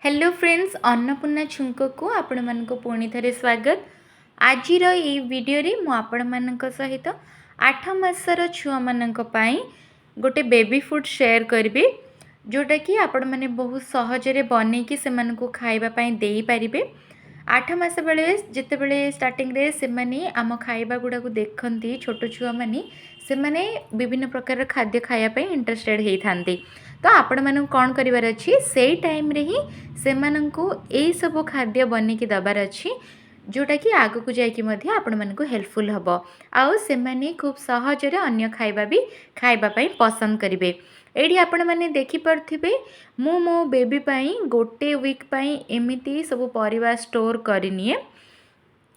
Hello friends, Annapurna छुंक को आपण मानक पुणी थे स्वागत। आज वीडियो रे मु आपण मानक सहित 8 मासर छुआ मानक पई गोटे बेबी फूड शेयर करबी, जोटा कि आपण माने बहुत सहजरे बनै कि से मानक खाइबा पई देई परिबे। 8 मास बेले जिते बेले स्टार्टिंग रे से माने आम खाइबा गुडा को देखंती छोट छुआ माने से माने विभिन्न प्रकार खाद्य खाया पई इंटरेस्टेड हेई थांती। तो आपण मानक कौन करिवार अछि से टाइम रे ही से मानक यही सब खाद्य बनिकी दबार अच्छी, जोटा कि आग को जाकि आपण मानक हेल्पफुल हम आउ से माने खूब सहजरे अन्य खाइबा भी खाइबा पसंद करेंगे। ये आपण मैंने देखिपे मु मो बेबी पाई गोटे वीक पाई एमती सब परिवार स्टोर करनिए।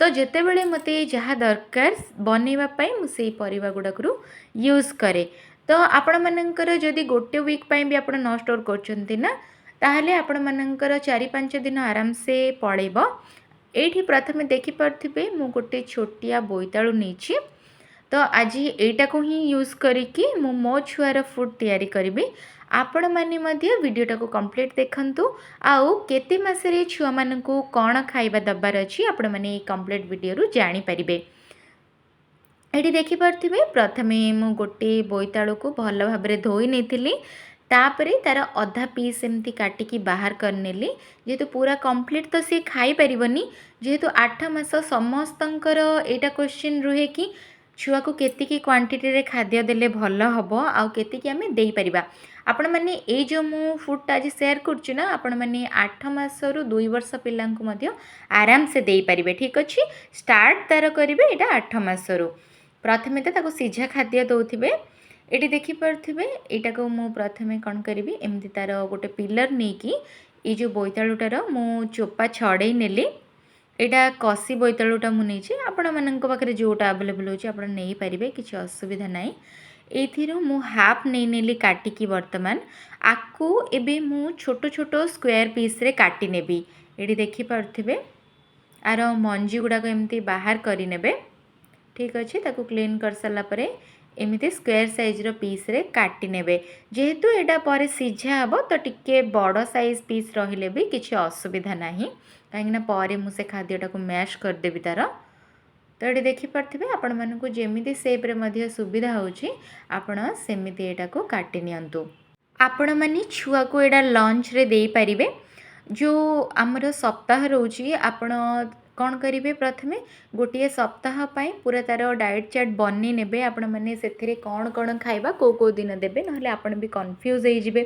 तो जिते बड़े मते जहाँ दरकार बनवाई मुझे परिवा गुड़ाक यूज करे। तो आपण मानकर जदि गोटे वीक पाई भी आपण न स्टोर करछंती ना, ताहले आपण मानकर 4-5 दिन आराम से पड़ेब। एठी प्रथमे देखिपे मु गोटे छोटिया बोईतालु नहीं, तो आज एटा को ही यूज करिकी मु मो छुआर फूड तैयारी करी। आपण माने मध्य वीडियोटा को कंप्लीट देखंतु आउ केते मासरे छुआ मानकु कोन खाइबा दबार अछि आपण माने कंप्लीट वीडियो रु जानि परिबे। एठी देखि परथिबे प्रथमे मु गोटे बोईतालु को भल भाबरे धोई नेथिली, तापरे तार अधा पीस एमती काटिकी बाहर करनेली। जेहेतु पूरा कंप्लीट तो सी खाई परिबनी, जेहेतु 8 मास समस्तंकर एटा क्वेश्चन रुहे कि छुआ को केतिकी क्वांटिटी रे खाद्य देले भल हबो आउ केतिकी आमे देई परिबा। आपण माने ए जो मु फूड आज शेयर करछु ना, आपण माने 8 मास रु 2 वर्ष पिल्लां को मध्य आराम से देई परिबे। ठीक अछि, स्टार्ट तार करिवे एटा 8 मास रु। प्रथमे तो ताको सिझा खाद्य दउथिबे। एटी देखिपे यहाँ को मु प्रथमे कौन करी एमती तार गोटे पिलर नहीं कि ये जो बोईतालुटार मु चोपा छड़े नेली। यहाँ कसी बोईतालुटा मुझे आपण मानक जोटा आवेलेबल होची आपण नहीं पारिबे, किसी असुविधा नाई। एथिरो मु हाफ नहीं नेली काटिकी। वर्तमान आकु एबे मु छोटो छोटो स्क्वायर पीस रे काटी नेबी। एटी देखिपे आर मंजी गुड़ाक एमती बाहर करी नेबे। ठीक अच्छे, ताकू क्लीन कर सारा परे एमती स्क्वायर साइज रो पीस रे काटी नेबे। जेहेतु एटा पर सिझा हम तो टिके बड़ साइज पीस रहिले भी किसी असुविधा नाही, कहीं पर मुझे खाद्यटा को मैश कर देबी तार। तो ये देखिपे आपण मानक जेमिति शेप रे मध्य सुविधा होची आपण सेमिति एटा को काटी नियंतु। आपण माने छुआ को एटा लंच रे देई परिबे। जो आमर सप्ताह रोची आपण कौन करेंगे, प्रथमे गोटे सप्ताह पाई पूरा तार डाइट चार्ट बनी नेबे। आपण माने सेथिरे कौन कौन खाइबा को दिन देबे, नहले आपण भी कन्फ्यूज हो जिवे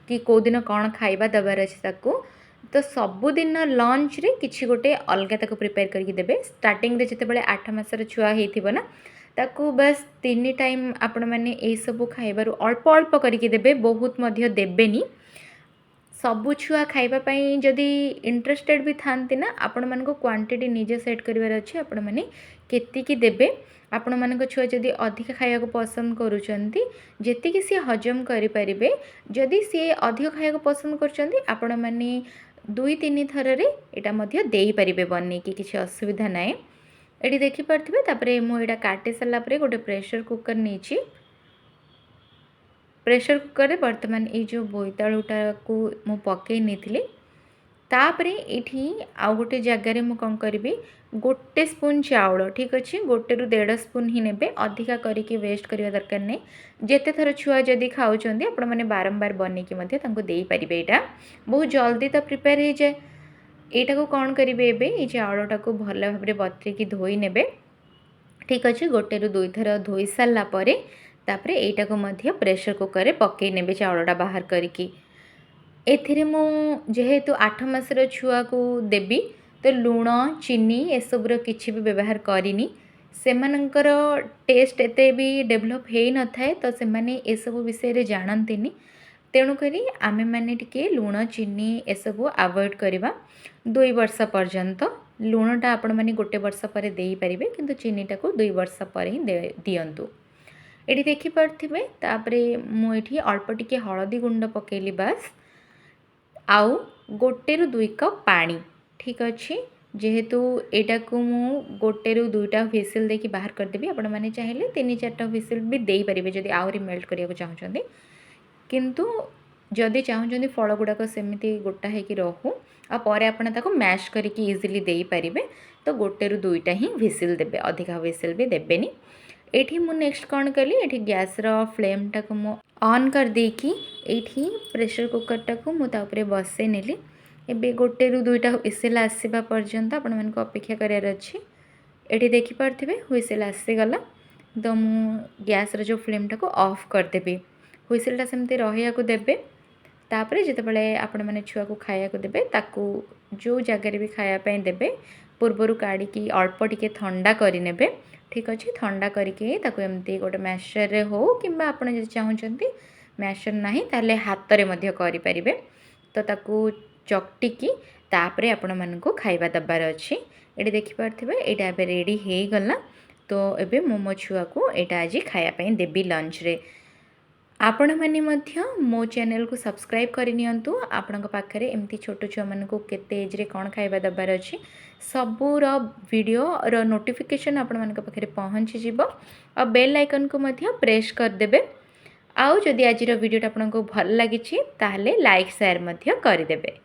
कि को दिन कौन खाइबा दबार अछि ताकू। तो सबुदिन लंच रे किछि गोटे अलगा ताको प्रिपेयर करके देबे। स्टार्टिंग रे जते बेले 8 मासर छुआ हेथिबो ना, ताकू बस 3 टाइम आपण माने ए सब खाइबारु अल्प अल्प करके देबे, बहुत मध्य देबेनी। सबु छुआ खाइबापी जदि इंटरेस्टेड भी थांती ना, आपण मानक क्वांटिटी निजे सेट करिवार अछि आपण माने केतिकी देबे। आपण मानक छुआ जदि अधिक खाइबा को पसंद करूचंती, जेतिकी सी हजम करि परिबे। जदि सी अधिक खाइबा को पसंद करचंती आपण माने 2-3 थर रे एटा मध्य देई परिबे बन्नी कि किछि असुविधा नाय। एटी देखि परथिबे। तापरे मु एटा काटि सल्ला परे गोटे प्रेशर कुकर नेछि। प्रेशर कुकर रे वर्तमान ये जो बोईतालुटा को मु पकई नेथिली। तापरे एठी आउ गोटे जगार मु कौन करी, गोटे स्पून चाउल। ठीक अच्छे, 1-1.5 स्पून ही नेबे, अधिका करके वेस्ट करवा दरकार नहीं। जेते थर छुआ जदि खाउचंदी आपण माने बारंबार बनेकी मध्य तांको देई परिबे। एटा बहुत जल्दी तो प्रिपेयर हो जाए। एटा को कौन करेंगे, एबे ये चाउलटा को भल भाबरे बतरेकी धोई नेबे। ठीक अच्छे, 1-2 थर धोई सारा परे तापरे एटा को मध्य प्रेशर कुकर रे पकई नेबे चाउलटा बाहर करके। एथिरे मु जेहेतु 8 मासर छुआ को देबी, तो लुण चीनी एसबुर किछि भी व्यवहार करिनी। सेमानंकर टेस्ट एते भी डेभलप हेई न थाए, तो सेमाने एसबु विषय रे जानंतिनी। तेणु करी आमे माने टिके लुण चीनी एसबु अवॉइड करबा 2 वर्ष पर्यंत। लुणटा आपण माने 1 वर्ष पर देई परिबे, किंतु चीनीटा को 2 वर्ष पर ही दियंतु। एटी देखि परथिबे। तापरे मु एठी अल्प टिके हळदी गुंड पकेली बस, आउ 1-2 कप पानी। ठीक अच्छे, जेहेतु एटा को मु 1-2टा व्हिसिल देकी बाहर कर देबी। आपण माने चाहिले 3-4टा व्हिसिल भी देई परिबे जदि आउरी मेल्ट करिया को चाहउछंदी, किंतु जदि चाहूँ फल गुड़ाक सेमती गोटा होगी रहू आपर आपको मैश करके इजिली दे पारे तो गोटे रु दुईटा ही व्हिसिल देबे अधिका व्हिसिल भी देबेनी। एठी मु नेक्स्ट कौन कली एठी गैस रो फ्लेम टाको मु ऑन कर देकी एठी प्रेशर कुकर टाको मु ता ऊपर बसे नेली। एबे गोटे रु दुईटा व्हिसिल आसीबा पर्यंत आपण मन को अपेक्षा करियार अछि। एठी देखि पारथिबे व्हिसिल आसी गला तो मु गैस रो जो फ्लेम टाको ऑफ कर देबे। व्हिसिल टा सेमते रहिया को देबे। तापरे जितेबाला आपण मैंने छुआ को खाया को देबे ताकू जो जगह भी खाया पे देबे पूर्वर काढ़ी अल्प टिके ठंडा करि नेबे। ठीक अच्छे ठंडा करके ताकू एमती गोटे मैशर रे हो किंबा आपण जदि चाहूचंती मैशर नाही ताले हाथ रे मध्य करि परिबे। तो ताकू चकटिकी तापरे आपण मन को खाइबा दबार अछि। एटी देखि पारथिबे एटा एबे रेडी हे गला। तो एबे मो मो छुआ को एटा आज खाया पे देबी लंच रे। आपण मैंने मध्य मो चैनल को सब्सक्राइब करनियंतु आपण पाखरे एमती छोट छुआ मन को केते एज रे कोन खाइबा दबार अछि सबूर वीडियो रो नोटिफिकेशन आपण मन पाखरे पहुँची जिवो और बेल आइकन को मध्य प्रेस कर देबे। आउ जदि आज वीडियोटा आपको भल लगी ताहले लाइक शेयर मध्य कर देबे।